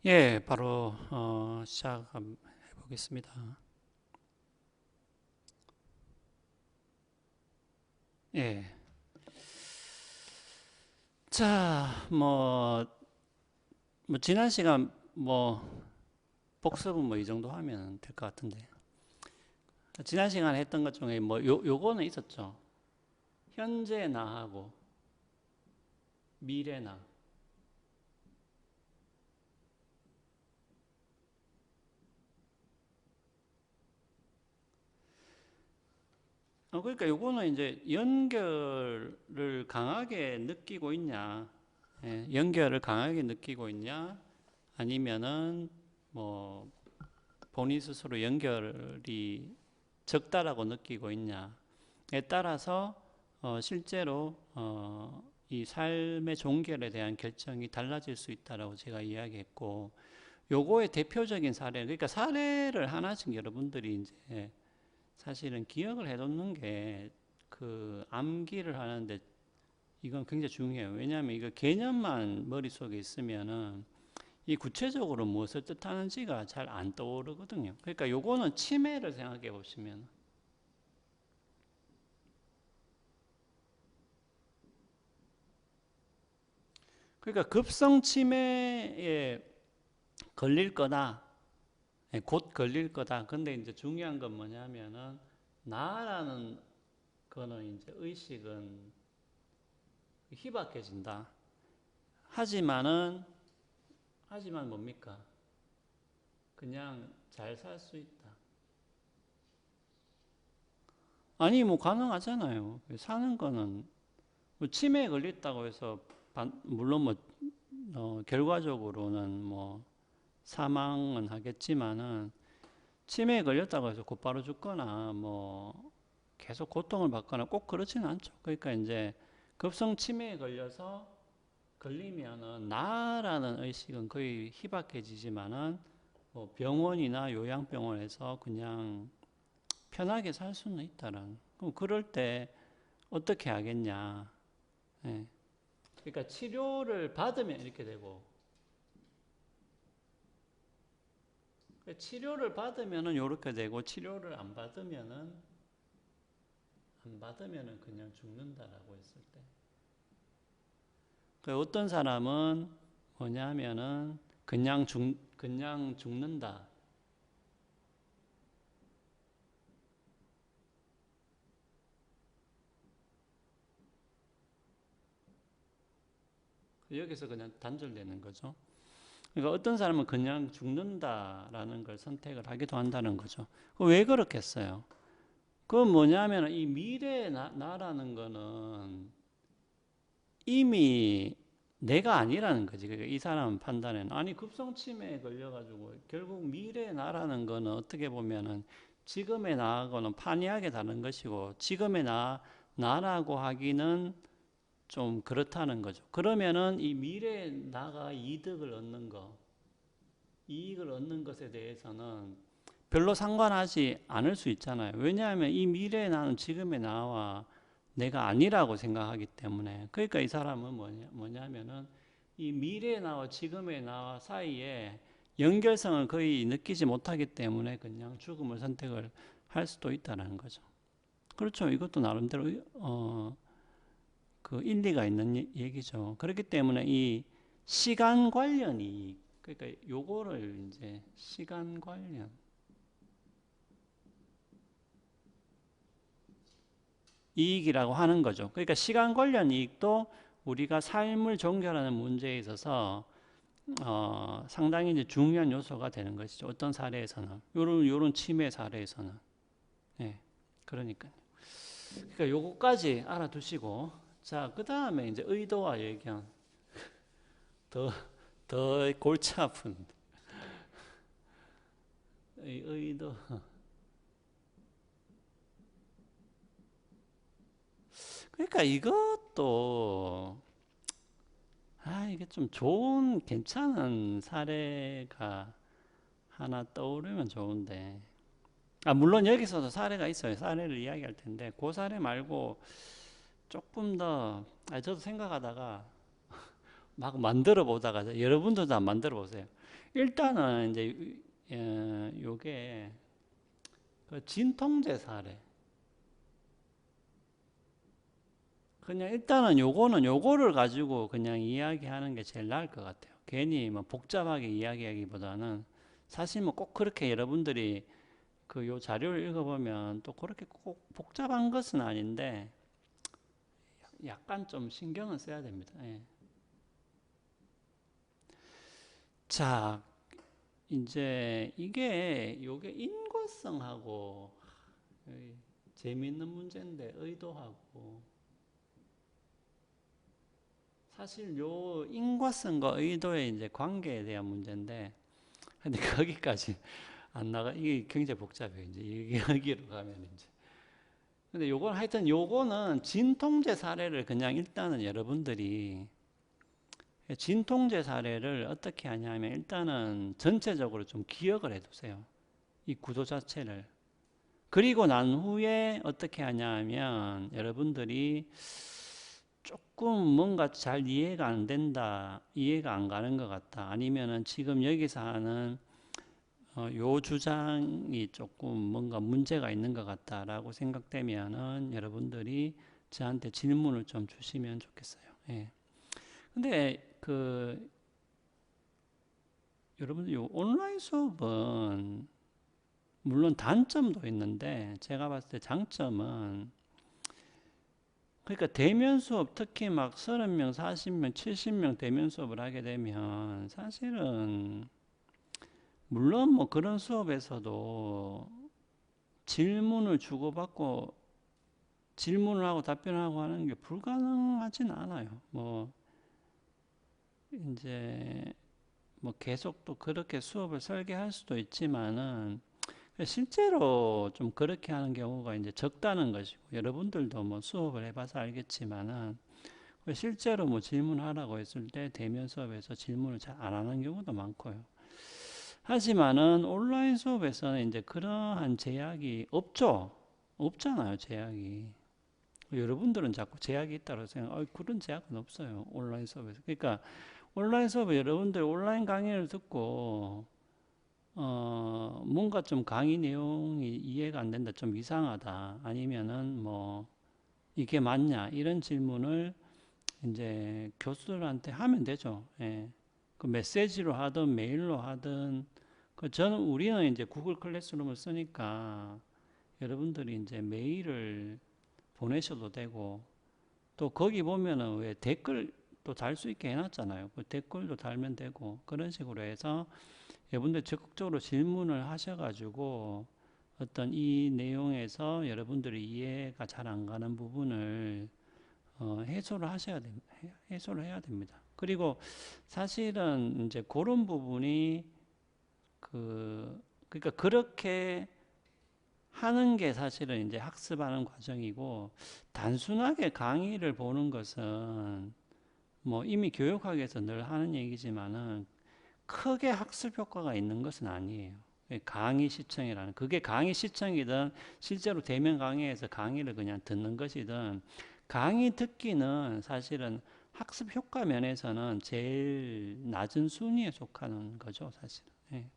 예, 바로 시작해 보겠습니다. 예. 자, 지난 시간 복습은 이 정도 하면 될 것 같은데. 지난 시간에 했던 것 중에 요거는 있었죠. 현재 나하고 미래 나. 그러니까 요거는 이제 연결을 강하게 느끼고 있냐. 예, 연결을 강하게 느끼고 있냐. 아니면은 뭐 본인 스스로 연결이 적다라고 느끼고 있냐에 따라서 실제로 이 삶의 종결에 대한 결정이 달라질 수 있다라고 제가 이야기했고, 요거의 대표적인 사례, 그러니까 사례를 하나씩 여러분들이 이제 사실은 기억을 해놓는 게 그 암기를 하는데 이건 굉장히 중요해요. 왜냐하면 이거 개념만 머릿속에 있으면은 이 구체적으로 무엇을 뜻하는지가 잘 안 떠오르거든요. 그러니까 요거는 치매를 생각해 보시면, 그러니까 급성 치매에 걸릴 거다, 곧 걸릴 거다. 근데 이제 중요한 건 뭐냐면은 나라는 거는 이제 의식은 희박해진다. 하지만은 하지만 뭡니까? 그냥 잘 살 수 있다. 아니 가능하잖아요. 사는 거는 치매에 걸렸다고 해서 물론 결과적으로는 사망은 하겠지만은 치매에 걸렸다고 해서 곧바로 죽거나 계속 고통을 받거나 꼭 그렇지는 않죠. 그러니까 이제 급성 치매에 걸리면은 나라는 의식은 거의 희박해지지만은 병원이나 요양병원에서 그냥 편하게 살 수는 있다라는. 그럼 그럴 때 어떻게 하겠냐? 예. 그러니까 치료를 받으면 이렇게 되고, 치료를 받으면은 이렇게 되고, 치료를 안 받으면은 그냥 죽는다라고 했을 때. 그 어떤 사람은 뭐냐면은 그냥 죽는다. 여기서 그냥 단절되는 거죠. 그러니까 어떤 사람은 그냥 죽는다라는 걸 선택을 하기도 한다는 거죠. 왜 그렇겠어요? 그건 뭐냐면 이 미래의 나라는 거는 이미 내가 아니라는 거지. 그러니까 이 사람 판단에는 아니 급성 치매에 걸려가지고 결국 미래의 나라는 거는 어떻게 보면은 지금의 나하고는 판이하게 다른 것이고 지금의 나라고 하기는 좀 그렇다는 거죠. 그러면은 이 미래의 나가 이익을 얻는 것에 대해서는 별로 상관하지 않을 수 있잖아요. 왜냐하면 이 미래의 나는 지금의 나와 내가 아니라고 생각하기 때문에. 그러니까 이 사람은 뭐냐면은 이 미래의 나와 지금의 나와 사이에 연결성을 거의 느끼지 못하기 때문에 그냥 죽음을 선택을 할 수도 있다는 거죠. 그렇죠. 이것도 나름대로 그 일리가 있는 얘기죠. 그렇기 때문에 이 시간 관련이, 그러니까 요거를 이제 시간 관련 이익이라고 하는 거죠. 그러니까 시간 관련 이익도 우리가 삶을 종결하는 문제에 있어서 상당히 이제 중요한 요소가 되는 것이죠. 어떤 사례에서는 요런 치매 사례에서는. 예. 그러니까요. 그러니까 요거까지 알아두시고, 자, 그다음에 이제 의도와 예견. 더 더 골치 아픈 의도. 그러니까 이것도 이게 좀 좋은 괜찮은 사례가 하나 떠오르면 좋은데, 물론 여기서도 사례가 있어요. 사례를 이야기할 텐데 그 사례 말고 조금 더, 저도 생각하다가 막 만들어 보다가 여러분들도 안 만들어 보세요. 일단은 이제 요게 그 진통제 사례. 그냥 일단은 요거를 가지고 그냥 이야기하는 게 제일 나을 것 같아요. 괜히 뭐 복잡하게 이야기하기보다는 사실 뭐 꼭 그렇게 여러분들이 그 요 자료를 읽어보면 또 그렇게 꼭 복잡한 것은 아닌데 약간 좀 신경을 써야 됩니다. 예. 자, 이제 요게 인과성하고 재미있는 문제인데 의도하고 사실 요 인과성과 의도의 이제 관계에 대한 문제인데 근데 거기까지 안 나가 이게 굉장히 복잡해요. 이제 여기로 가면 이제 근데 요건 하여튼 요거는 진통제 사례를 그냥 일단은 여러분들이 진통제 사례를 어떻게 하냐면 일단은 전체적으로 좀 기억을 해두세요. 이 구조 자체를. 그리고 난 후에 어떻게 하냐면 여러분들이 조금 뭔가 잘 이해가 안 된다, 이해가 안 가는 것 같다, 아니면은 지금 여기서 하는 요 주장이 조금 뭔가 문제가 있는 것 같다라고 생각되면은 여러분들이 저한테 질문을 좀 주시면 좋겠어요. 예. 근데 여러분들 요 온라인 수업은 물론 단점도 있는데 제가 봤을 때 장점은 그러니까 대면 수업 특히 막 30명, 40명, 70명 대면 수업을 하게 되면 사실은 물론 뭐 그런 수업에서도 질문을 주고받고 질문을 하고 답변하고 하는 게 불가능하진 않아요. 뭐 이제 뭐 계속 또 그렇게 수업을 설계할 수도 있지만은 실제로 좀 그렇게 하는 경우가 이제 적다는 것이고 여러분들도 뭐 수업을 해봐서 알겠지만은 실제로 뭐 질문하라고 했을 때 대면 수업에서 질문을 잘 안 하는 경우도 많고요. 하지만은 온라인 수업에서는 이제 그러한 제약이 없죠. 없잖아요, 제약이. 여러분들은 자꾸 제약이 있다고 생각, 그런 제약은 없어요. 온라인 수업에서. 그러니까 온라인 수업에 여러분들 온라인 강의를 듣고 뭔가 좀 강의 내용이 이해가 안 된다, 좀 이상하다, 아니면은 뭐 이게 맞냐 이런 질문을 이제 교수들한테 하면 되죠. 예. 그 메시지로 하든 메일로 하든 우리는 이제 구글 클래스룸을 쓰니까 여러분들이 이제 메일을 보내셔도 되고 또 거기 보면은 왜 댓글 또 달 수 있게 해놨잖아요. 그 댓글도 달면 되고 그런 식으로 해서 여러분들 적극적으로 질문을 하셔가지고 어떤 이 내용에서 여러분들이 이해가 잘 안 가는 부분을 해소를 해야 됩니다. 그리고 사실은 이제 그런 부분이 그러니까 그렇게 하는 게 사실은 이제 학습하는 과정이고 단순하게 강의를 보는 것은 뭐 이미 교육학에서 늘 하는 얘기지만은 크게 학습 효과가 있는 것은 아니에요. 강의 시청이라는 그게 강의 시청이든 실제로 대면 강의에서 강의를 그냥 듣는 것이든 강의 듣기는 사실은 학습 효과 면에서는 제일 낮은 순위에 속하는 거죠, 사실은. 예.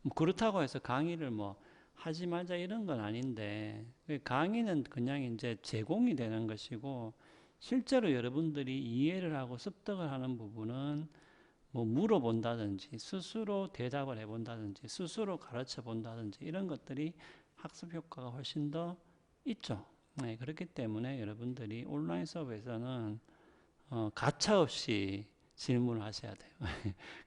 뭐 그렇다고 해서 강의를 뭐 하지 말자 이런 건 아닌데 강의는 그냥 이제 제공이 되는 것이고 실제로 여러분들이 이해를 하고 습득을 하는 부분은 뭐 물어본다든지 스스로 대답을 해본다든지 스스로 가르쳐 본다든지 이런 것들이 학습 효과가 훨씬 더 있죠. 네, 그렇기 때문에 여러분들이 온라인 수업에서는 가차 없이 질문을 하셔야 돼요.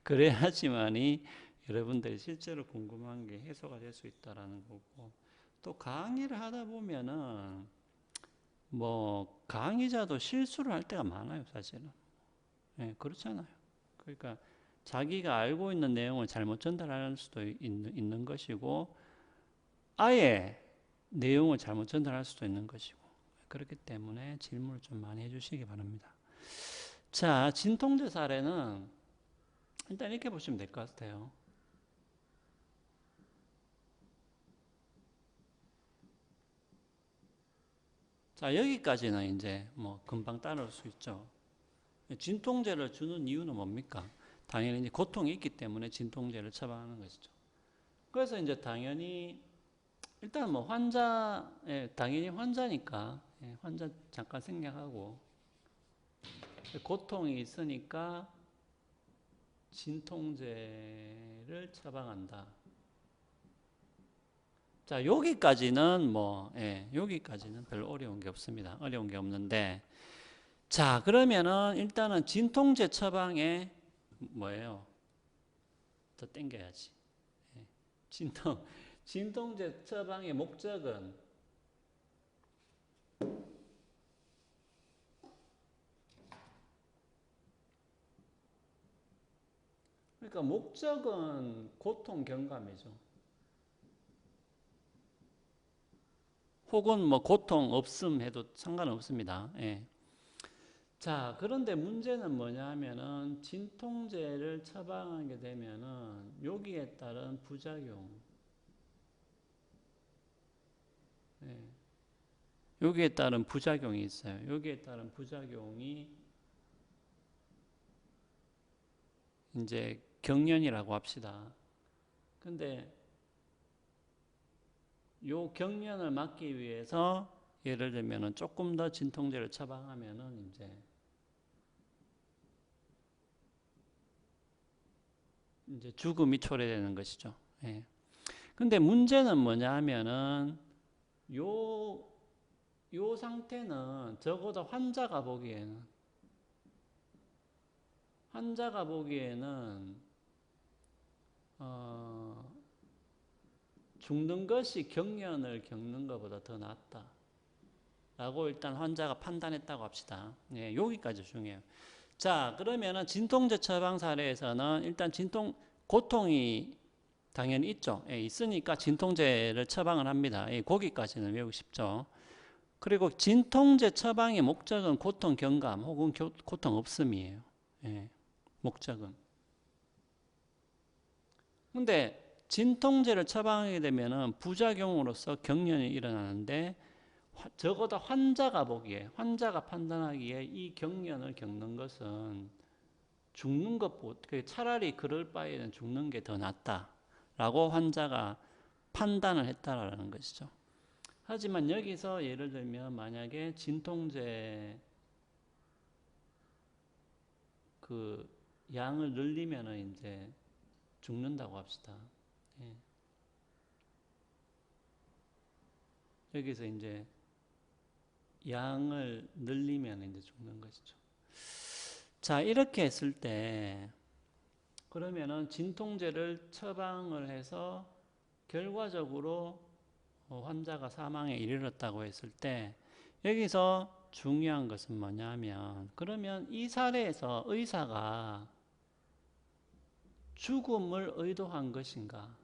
그래야지만이 여러분들이 실제로 궁금한 게 해소가 될 수 있다라는 거고 또 강의를 하다 보면은 뭐 강의자도 실수를 할 때가 많아요, 사실은. 네, 그렇잖아요. 그러니까 자기가 알고 있는 내용을 잘못 전달할 수도 있는 것이고 아예 내용을 잘못 전달할 수도 있는 것이고 그렇기 때문에 질문을 좀 많이 해주시기 바랍니다. 자, 진통제 사례는 일단 이렇게 보시면 될 것 같아요. 자, 여기까지는 이제 뭐 금방 따라올 수 있죠. 진통제를 주는 이유는 뭡니까? 당연히 이제 고통이 있기 때문에 진통제를 처방하는 것이죠. 그래서 이제 당연히 일단 뭐 당연히 환자니까 환자 잠깐 생략하고 고통이 있으니까 진통제를 처방한다. 자, 여기까지는 여기까지는 별로 어려운 게 없습니다. 어려운 게 없는데, 자, 그러면은 일단은 진통제 처방에 뭐예요? 더 땡겨야지. 진통제 처방의 목적은 그러니까 목적은 고통 경감이죠. 혹은 뭐 고통 없음 해도 상관없습니다. 예. 자, 그런데 문제는 뭐냐 하면은 진통제를 처방하게 되면은 여기에 따른 부작용. 예. 여기에 따른 부작용이 있어요. 여기에 따른 부작용이 이제 경련이라고 합시다. 근데 요 경련을 막기 위해서 예를 들면은 조금 더 진통제를 처방하면은 이제 죽음이 초래되는 것이죠. 예. 근데 문제는 뭐냐 하면은 요 상태는 적어도 환자가 보기에는 죽는 것이 경련을 겪는 것보다 더 낫다. 라고 일단 환자가 판단했다고 합시다. 예, 여기까지 중요해요. 자, 그러면은 진통제 처방 사례에서는 일단 고통이 당연히 있죠. 예, 있으니까 진통제를 처방을 합니다. 예, 거기까지는 외우기 쉽죠. 그리고 진통제 처방의 목적은 고통 경감 혹은 고통 없음이에요. 예, 목적은. 근데 진통제를 처방하게 되면은 부작용으로서 경련이 일어나는데 적어도 환자가 판단하기에 이 경련을 겪는 것은 죽는 것보다 차라리 그럴 바에는 죽는 게 더 낫다라고 환자가 판단을 했다라는 것이죠. 하지만 여기서 예를 들면 만약에 진통제 그 양을 늘리면은 이제 죽는다고 합시다. 예. 여기서 이제 양을 늘리면 이제 죽는 것이죠. 자, 이렇게 했을 때 그러면은 진통제를 처방을 해서 결과적으로 환자가 사망에 이르렀다고 했을 때 여기서 중요한 것은 뭐냐면 그러면 이 사례에서 의사가 죽음을 의도한 것인가?